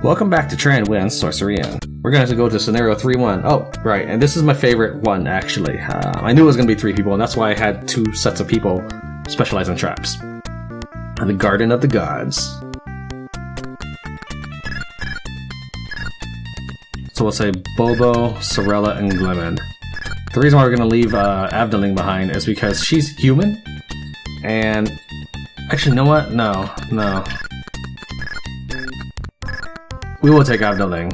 Welcome back to Tran wins Sorcerian. We're going to go to scenario 3-1. Oh, right, and this is my favorite one, actually. I knew it was going to be 3 people, and that's why I had 2 sets of people specialize in traps. And the Garden of the Gods. So we'll say Bobo, Sorella, and Glimmin. The reason why we're going to leave Avdeling behind is because she's human, and... Actually, you know what? No. We will take Avdeling.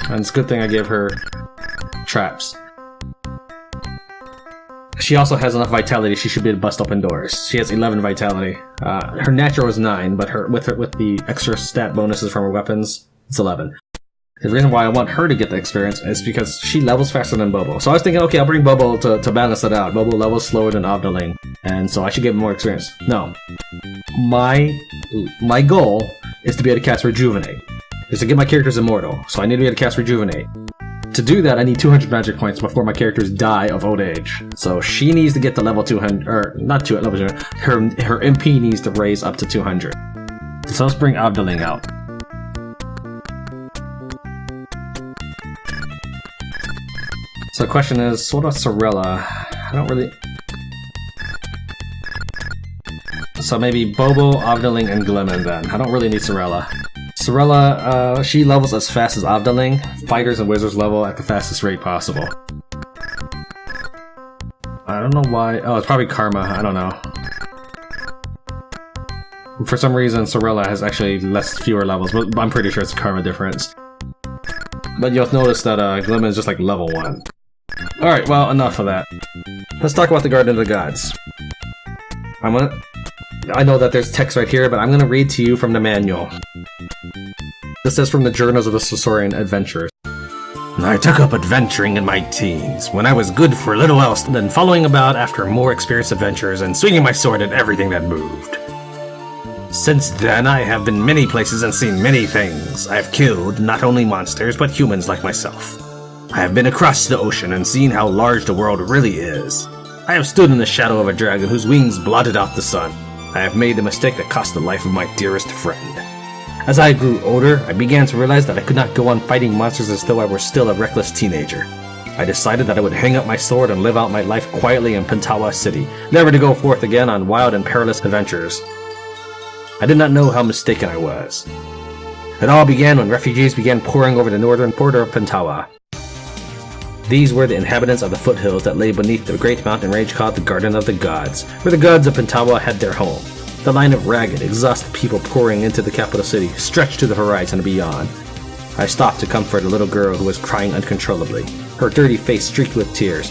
And it's a good thing I gave her traps. She also has enough vitality, she should be able to bust open doors. She has 11 vitality. Her natural is 9, but with the extra stat bonuses from her weapons, it's 11. The reason why I want her to get the experience is because she levels faster than Bobo. So I was thinking, okay, I'll bring Bobo to balance it out. Bobo levels slower than Avdeling, and so I should give him more experience. No. My goal is to be able to cast Rejuvenate. Is to get my characters immortal, so I need to be able to cast Rejuvenate. To do that, I need 200 magic points before my characters die of old age. So she needs to get to level 200, or not to level 200, her MP needs to raise up to 200. So let's bring Avdeling out. So the question is, what about Sorella? I don't really... So maybe Bobo, Avdeling, and Glimmin then. I don't really need Sorella. Sorella, she levels as fast as Avdeling. Fighters and wizards level at the fastest rate possible. I don't know why. Oh, it's probably Karma. I don't know. For some reason, Sorella has actually fewer levels, but I'm pretty sure it's a Karma difference. But you'll notice that Glimmin is just like level 1. Alright, well, enough of that. Let's talk about the Garden of the Gods. I know that there's text right here, but I'm gonna read to you from the manual. This is from the Journals of the Sorcerian Adventurers. I took up adventuring in my teens, when I was good for little else than following about after more experienced adventurers and swinging my sword at everything that moved. Since then, I have been many places and seen many things. I have killed not only monsters, but humans like myself. I have been across the ocean and seen how large the world really is. I have stood in the shadow of a dragon whose wings blotted out the sun. I have made the mistake that cost the life of my dearest friend. As I grew older, I began to realize that I could not go on fighting monsters as though I were still a reckless teenager. I decided that I would hang up my sword and live out my life quietly in Pentawa City, never to go forth again on wild and perilous adventures. I did not know how mistaken I was. It all began when refugees began pouring over the northern border of Pentawa. These were the inhabitants of the foothills that lay beneath the great mountain range called the Garden of the Gods, where the gods of Pentawa had their home. The line of ragged, exhausted people pouring into the capital city stretched to the horizon and beyond. I stopped to comfort a little girl who was crying uncontrollably, her dirty face streaked with tears.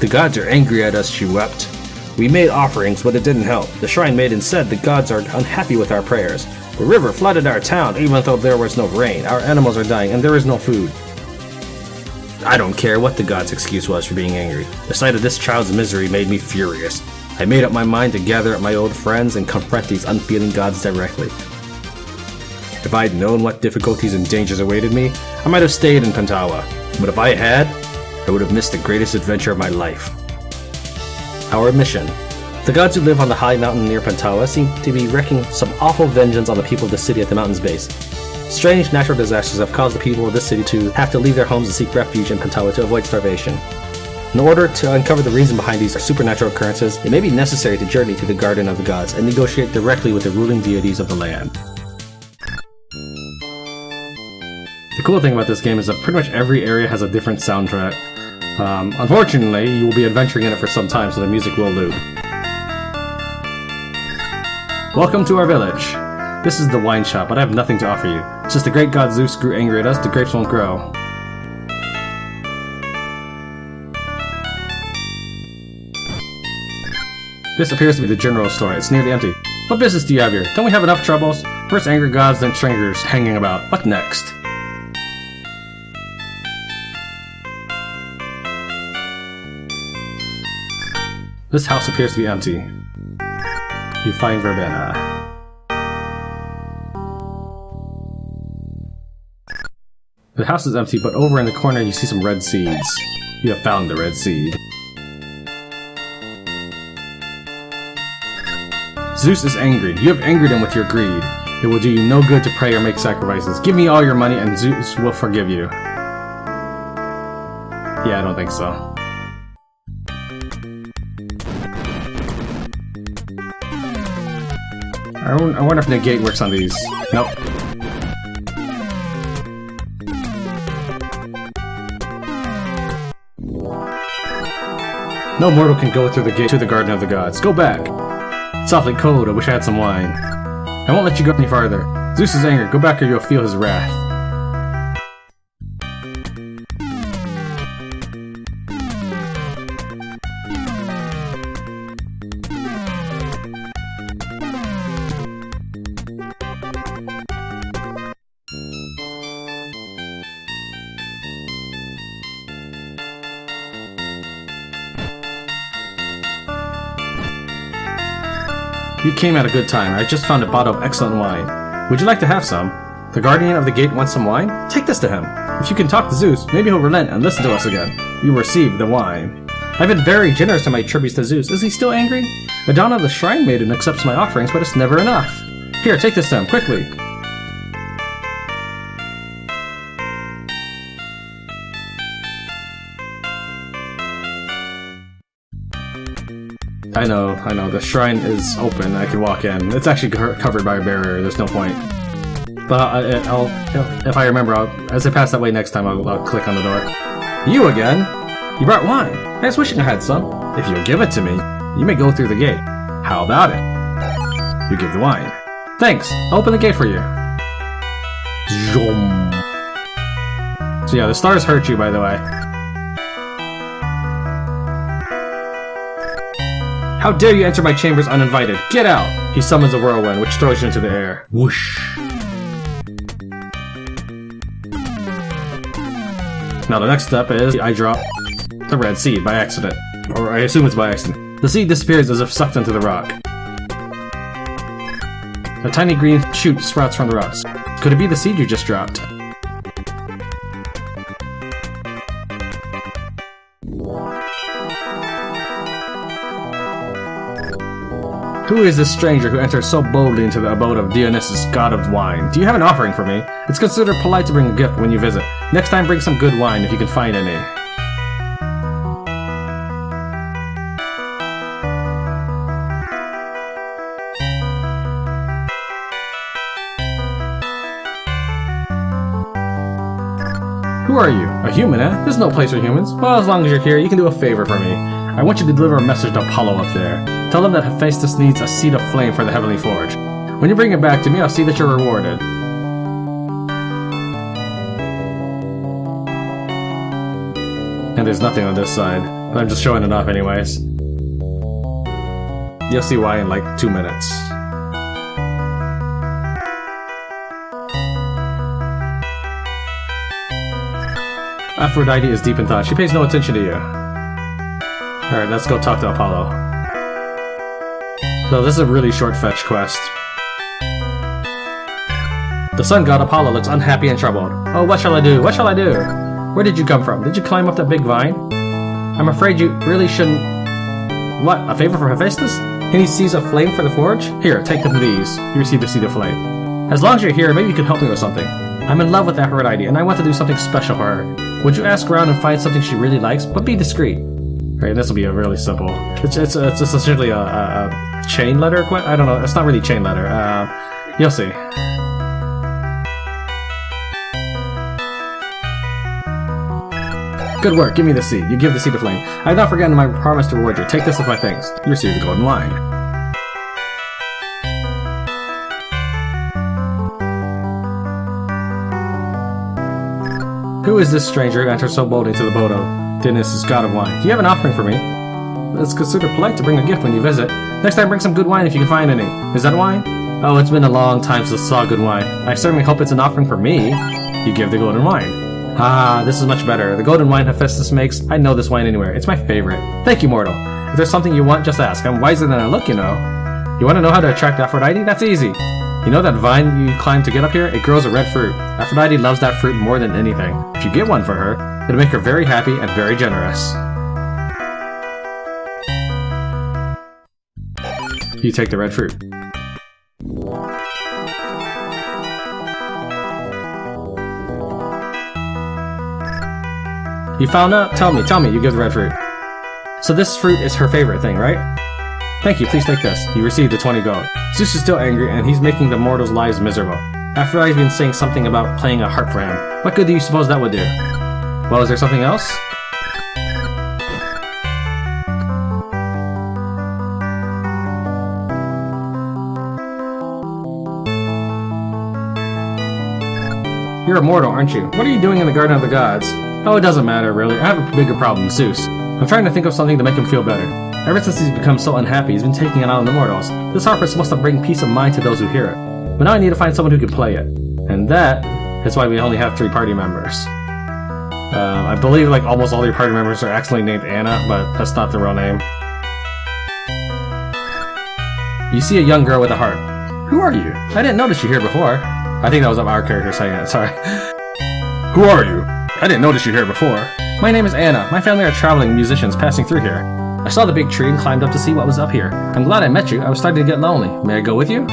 The gods are angry at us, she wept. We made offerings, but it didn't help. The shrine maiden said the gods are unhappy with our prayers. The river flooded our town, even though there was no rain. Our animals are dying, and there is no food. I don't care what the gods' excuse was for being angry. The sight of this child's misery made me furious. I made up my mind to gather up my old friends and confront these unfeeling gods directly. If I had known what difficulties and dangers awaited me, I might have stayed in Pentawa. But if I had, I would have missed the greatest adventure of my life. Our mission. The gods who live on the high mountain near Pentawa seem to be wreaking some awful vengeance on the people of the city at the mountain's base. Strange natural disasters have caused the people of this city to have to leave their homes and seek refuge in Pentawa to avoid starvation. In order to uncover the reason behind these supernatural occurrences, it may be necessary to journey to the Garden of the Gods and negotiate directly with the ruling deities of the land. The cool thing about this game is that pretty much every area has a different soundtrack. Unfortunately, you will be adventuring in it for some time, so the music will loop. Welcome to our village. This is the wine shop, but I have nothing to offer you. Since the great god Zeus grew angry at us, the grapes won't grow. This appears to be the general store. It's nearly empty. What business do you have here? Don't we have enough troubles? First angry gods, then strangers hanging about. What next? This house appears to be empty. You find verbena. The house is empty, but over in the corner you see some red seeds. You have found the red seed. Zeus is angry. You have angered him with your greed. It will do you no good to pray or make sacrifices. Give me all your money and Zeus will forgive you. Yeah, I don't think so. I wonder if negate works on these. Nope. No mortal can go through the gate to the Garden of the Gods. Go back! It's awfully cold, I wish I had some wine. I won't let you go any farther. Zeus is angry, go back or you'll feel his wrath. You came at a good time. I just found a bottle of excellent wine. Would you like to have some? The guardian of the gate wants some wine? Take this to him. If you can talk to Zeus, maybe he'll relent and listen to us again. You receive the wine. I've been very generous in my tributes to Zeus. Is he still angry? Madonna the Shrine Maiden accepts my offerings, but it's never enough. Here, take this to him, quickly. I know, the shrine is open, I can walk in. It's actually covered by a barrier, there's no point. But if I remember, as I pass that way next time, I'll click on the door. You again? You brought wine. I was wishing I had some. If you'll give it to me, you may go through the gate. How about it? You give the wine. Thanks, I'll open the gate for you. Zoom. So yeah, the stars hurt you, by the way. How dare you enter my chambers uninvited? Get out! He summons a whirlwind, which throws you into the air. Whoosh! Now the next step is I drop the red seed by accident. Or I assume it's by accident. The seed disappears as if sucked into the rock. A tiny green shoot sprouts from the rocks. Could it be the seed you just dropped? Who is this stranger who enters so boldly into the abode of Dionysus, god of wine? Do you have an offering for me? It's considered polite to bring a gift when you visit. Next time bring some good wine if you can find any. Who are you? A human, eh? There's no place for humans. Well, as long as you're here, you can do a favor for me. I want you to deliver a message to Apollo up there. Tell him that Hephaestus needs a seed of flame for the heavenly forge. When you bring it back to me, I'll see that you're rewarded. And there's nothing on this side, but I'm just showing it off anyways. You'll see why in like 2 minutes. Aphrodite is deep in thought. She pays no attention to you. Alright, let's go talk to Apollo. So this is a really short fetch quest. The sun god Apollo looks unhappy and troubled. Oh, what shall I do? What shall I do? Where did you come from? Did you climb up that big vine? I'm afraid you really shouldn't... What? A favor for Hephaestus? Any seeds of flame for the forge? Here, take them these. You receive the seed of flame. As long as you're here, maybe you can help me with something. I'm in love with Aphrodite, and I want to do something special for her. Would you ask around and find something she really likes, but be discreet? Right, this will be a really simple. It's essentially a chain letter. I don't know. It's not really chain letter. You'll see. Good work. Give me the seed. You give the seed of flame. I have not forgotten my promise to reward you. Take this with my thanks. You receive the golden wine. Who is this stranger who enters so boldly into the abode of Dionysus, god of wine? Do you have an offering for me? It's considered polite to bring a gift when you visit. Next time bring some good wine if you can find any. Is that wine? Oh, it's been a long time since I saw good wine. I certainly hope it's an offering for me. You give the golden wine. Ah, this is much better. The golden wine Hephaestus makes, I'd know this wine anywhere. It's my favorite. Thank you, mortal. If there's something you want, just ask. I'm wiser than I look, you know. You want to know how to attract Aphrodite? That's easy. You know that vine you climbed to get up here? It grows a red fruit. Aphrodite loves that fruit more than anything. If you get one for her, it'll make her very happy and very generous. You take the red fruit. You found out? Tell me, you give the red fruit. So this fruit is her favorite thing, right? Thank you, please take this. You received the 20 gold. Zeus is still angry, and he's making the mortals' lives miserable. After I've been saying something about playing a harp for him. What good do you suppose that would do? Well, is there something else? You're a mortal, aren't you? What are you doing in the Garden of the Gods? Oh, it doesn't matter, really. I have a bigger problem, Zeus. I'm trying to think of something to make him feel better. Ever since he's become so unhappy, he's been taking it out on the mortals. This harp is supposed to bring peace of mind to those who hear it. But now I need to find someone who can play it. And that is why we only have 3 party members. I believe like almost all your party members are actually named Anna, but that's not the real name. You see a young girl with a harp. Who are you? I didn't notice you here before. I think that was our character saying it, sorry. Who are you? I didn't notice you here before. My name is Anna. My family are traveling musicians passing through here. I saw the big tree and climbed up to see what was up here. I'm glad I met you. I was starting to get lonely. May I go with you?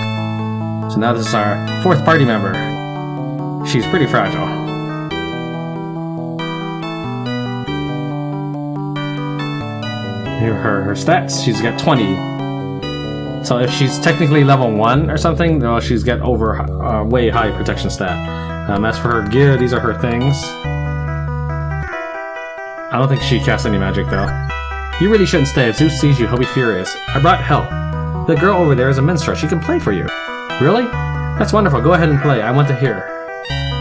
So now this is our 4th party member. She's pretty fragile. Here are her stats. She's got 20. So if she's technically level 1 or something, well, she's got over way high protection stat. As for her gear, these are her things. I don't think she casts any magic though. You really shouldn't stay. If Zeus sees you, he'll be furious. I brought help. The girl over there is a minstrel. She can play for you. Really? That's wonderful. Go ahead and play. I want to hear.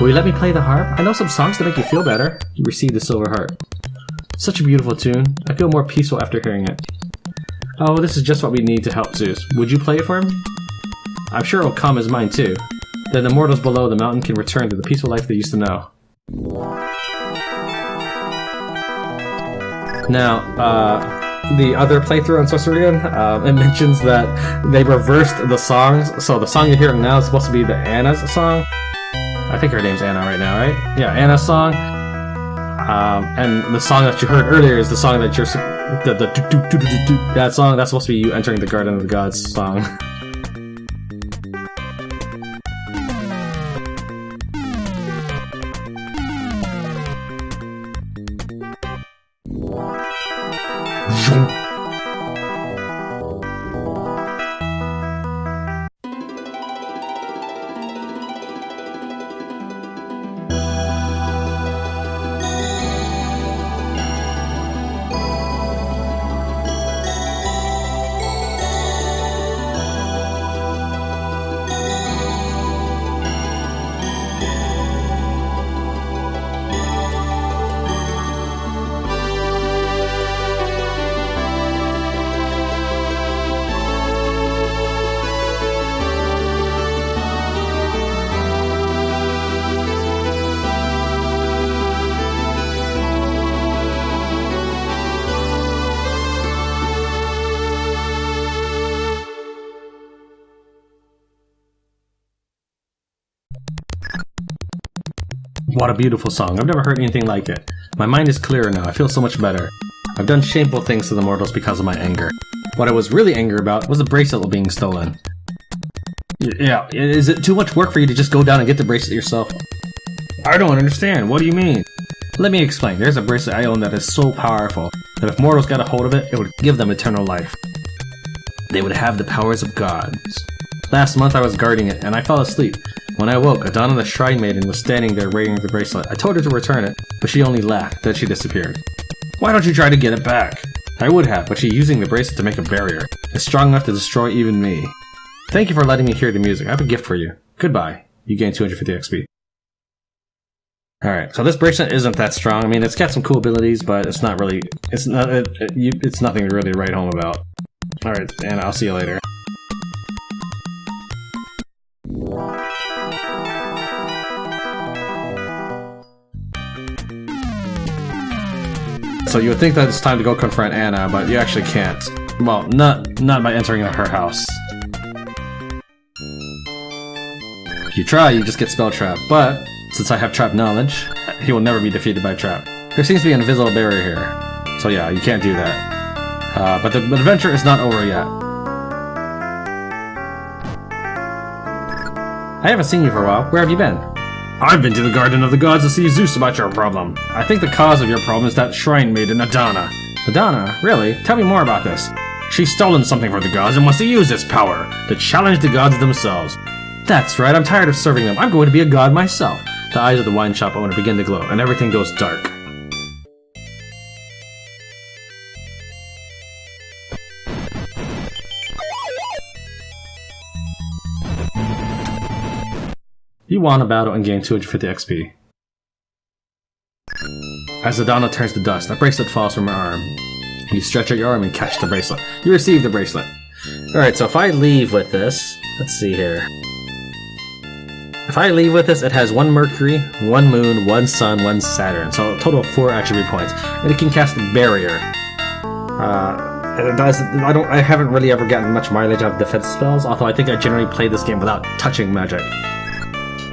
Will you let me play the harp? I know some songs to make you feel better. You receive the silver harp. Such a beautiful tune. I feel more peaceful after hearing it. Oh, this is just what we need to help Zeus. Would you play it for him? I'm sure it'll calm his mind too. Then the mortals below the mountain can return to the peaceful life they used to know. Now, the other playthrough on Sorcerian, it mentions that they reversed the songs. So the song you're hearing now is supposed to be the Anna's song. I think her name's Anna right now, right? Yeah, Anna's song. And the song that you heard earlier is the song that you're... that song, that's supposed to be you entering the Garden of the Gods song. What a beautiful song. I've never heard anything like it. My mind is clearer now. I feel so much better. I've done shameful things to the mortals because of my anger. What I was really angry about was the bracelet being stolen. Yeah, is it too much work for you to just go down and get the bracelet yourself? I don't understand. What do you mean? Let me explain. There's a bracelet I own that is so powerful that if mortals got a hold of it, it would give them eternal life. They would have the powers of gods. Last month I was guarding it, and I fell asleep. When I awoke, Adana the Shrine Maiden was standing there wearing the bracelet. I told her to return it, but she only laughed. Then she disappeared. Why don't you try to get it back? I would have, but she's using the bracelet to make a barrier. It's strong enough to destroy even me. Thank you for letting me hear the music. I have a gift for you. Goodbye. You gain 250 XP. Alright, so this bracelet isn't that strong. I mean, it's got some cool abilities, but it's not really... It's nothing to really write home about. Alright, and I'll see you later. So you would think that it's time to go confront Anna, but you actually can't. Well, not by entering her house. If you try, you just get spell trapped, but since I have trap knowledge, he will never be defeated by trap. There seems to be an invisible barrier here. So yeah, you can't do that. But the adventure is not over yet. I haven't seen you for a while. Where have you been? I've been to the Garden of the Gods to see Zeus about your problem. I think the cause of your problem is that shrine maiden Adana. Adana? Really? Tell me more about this. She's stolen something from the gods and wants to use this power to challenge the gods themselves. That's right, I'm tired of serving them. I'm going to be a god myself. The eyes of the wine shop owner begin to glow, and everything goes dark. You won a battle and gain 250 XP. As Adana turns to dust, a bracelet falls from her arm. You stretch out your arm and catch the bracelet. You receive the bracelet. Alright, so if I leave with this... Let's see here. If I leave with this, it has 1 Mercury, 1 Moon, 1 Sun, 1 Saturn. So a total of 4 attribute points. And it can cast Barrier. I haven't really ever gotten much mileage out of defense spells, although I think I generally play this game without touching magic.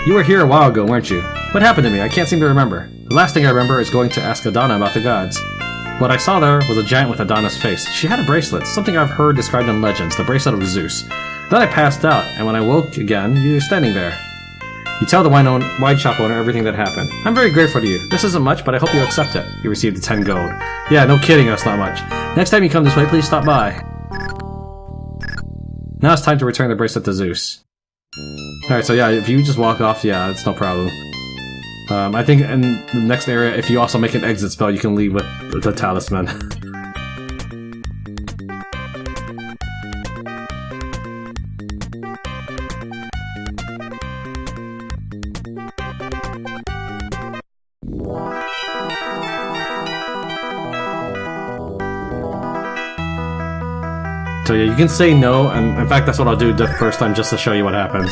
You were here a while ago, weren't you? What happened to me? I can't seem to remember. The last thing I remember is going to ask Adana about the gods. What I saw there was a giant with Adana's face. She had a bracelet, something I've heard described in legends, the bracelet of Zeus. Then I passed out, and when I woke again, you were standing there. You tell the wine shop owner everything that happened. I'm very grateful to you. This isn't much, but I hope you accept it. You received the 10 gold. Yeah, no kidding, that's not much. Next time you come this way, please stop by. Now it's time to return the bracelet to Zeus. Alright, so yeah, if you just walk off, yeah, it's no problem. I think in the next area, if you also make an exit spell, you can leave with the talisman. So yeah, you can say no, and in fact that's what I'll do the first time just to show you what happens.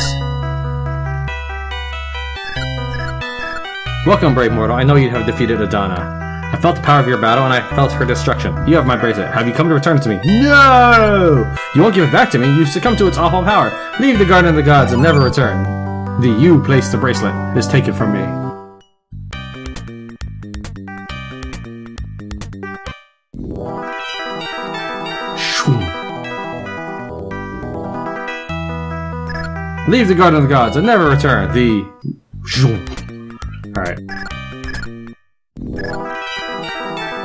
Welcome, brave mortal. I know you have defeated Adana. I felt the power of your battle, and I felt her destruction. You have my bracelet. Have you come to return it to me? No! You won't give it back to me. You succumb to its awful power. Leave the Garden of the Gods and never return. The you placed the bracelet is taken from me. Leave the Garden of the Gods and never return. The... Alright.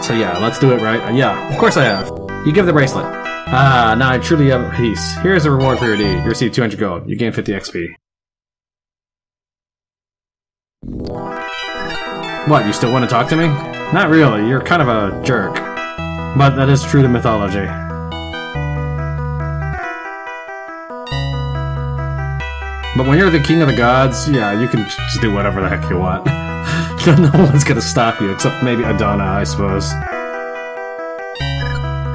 So yeah, let's do it, right? Yeah, of course I have. You give the bracelet. Ah, now I truly have peace. Here's a reward for your deed. You receive 200 gold. You gain 50 XP. What, you still want to talk to me? Not really, you're kind of a jerk. But that is true to mythology. But when you're the king of the gods, yeah, you can just do whatever the heck you want. No one's gonna stop you, except maybe Adana, I suppose.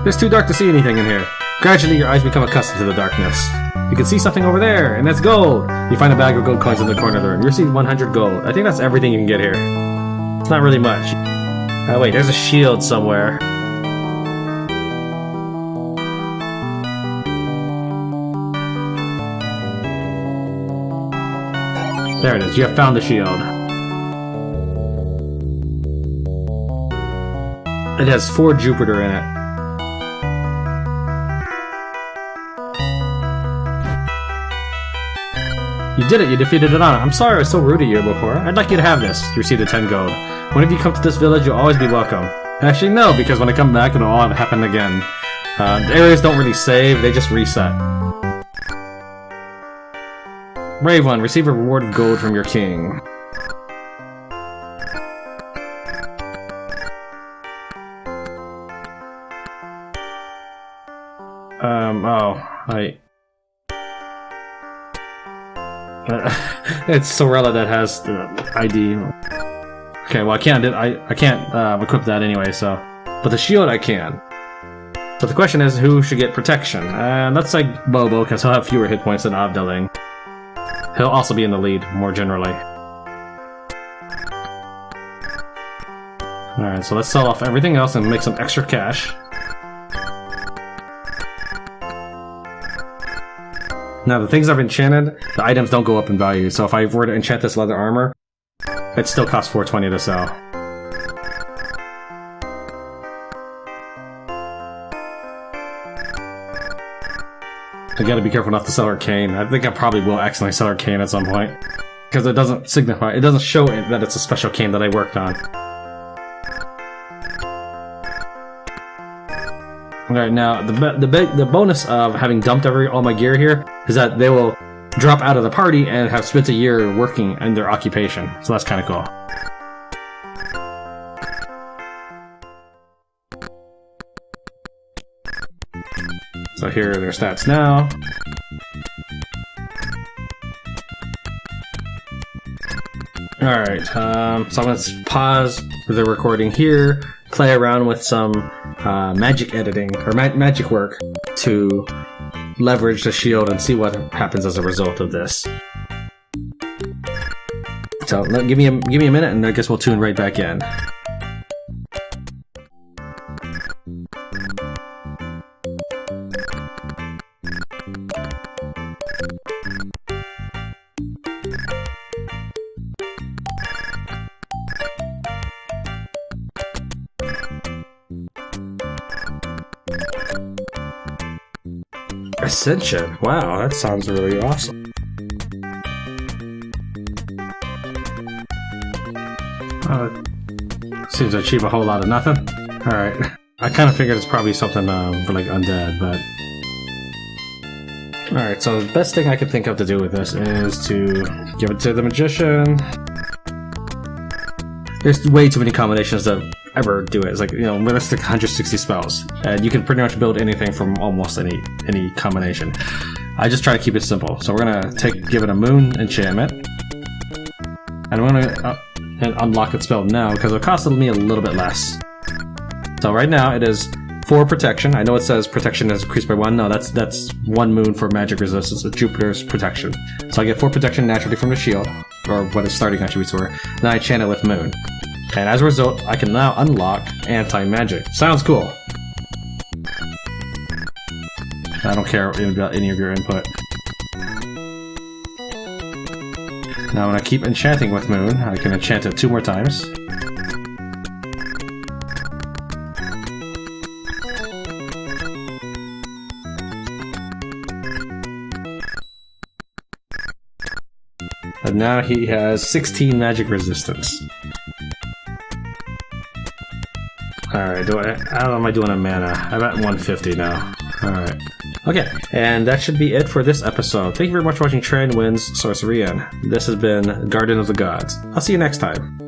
It's too dark to see anything in here. Gradually, your eyes become accustomed to the darkness. You can see something over there, and that's gold! You find a bag of gold coins in the corner of the room. You receive 100 gold. I think that's everything you can get here. It's not really much. Oh wait, there's a shield somewhere. There it is, you have found the shield. It has 4 Jupiter in it. You did it, you defeated Adana. I'm sorry I was so rude to you before. I'd like you to have this. You receive the 10 gold. Whenever you come to this village, you'll always be welcome. Actually, no, because when I come back, it'll all happen again. The areas don't really save, they just reset. Brave one, receive a reward of gold from your king. It's Sorella that has the ID. Okay, well I can't equip that anyway, so... But the shield I can. So the question is, who should get protection? And let's say Bobo, because he'll have fewer hit points than Abdeling. He'll also be in the lead, more generally. Alright, so let's sell off everything else and make some extra cash. Now, the things I've enchanted, the items don't go up in value, so if I were to enchant this leather armor, it still costs 420 to sell. I gotta be careful not to sell Arcane. I think I probably will accidentally sell Arcane at some point. because it doesn't signify, it doesn't show it that it's a special cane that I worked on. Alright, now the bonus of having dumped all my gear here is that they will drop out of the party and have spent a year working in their occupation. So that's kind of cool. So here are their stats now. Alright, so I'm going to pause the recording here, play around with some magic editing, or magic work, to leverage the shield and see what happens as a result of this. So give me a minute and I guess we'll tune right back in. Ascension. Wow, that sounds really awesome. Seems to achieve a whole lot of nothing. Alright. I kind of figured it's probably something for like undead, but... Alright, so the best thing I could think of to do with this is to give it to the magician. There's way too many combinations to ever do it. It's like, you know, realistic 160 spells, and you can pretty much build anything from almost any combination. I just try to keep it simple. So we're gonna give it a moon enchantment, and I'm gonna unlock its spell now because it'll cost me a little bit less. So right now it is 4 protection. I know it says protection is increased by 1. No, that's 1 moon for magic resistance. It's Jupiter's protection. So I get 4 protection naturally from the shield, or what its starting attributes were. Then I enchant it with moon. And as a result, I can now unlock anti-magic. Sounds cool. I don't care about any of your input. Now when I keep enchanting with moon, I can enchant it 2 more times. And now he has 16 magic resistance. Alright, how am I doing on mana? I'm at 150 now. Alright. Okay, and that should be it for this episode. Thank you very much for watching Tran Wins Sorcerian. This has been Garden of the Gods. I'll see you next time.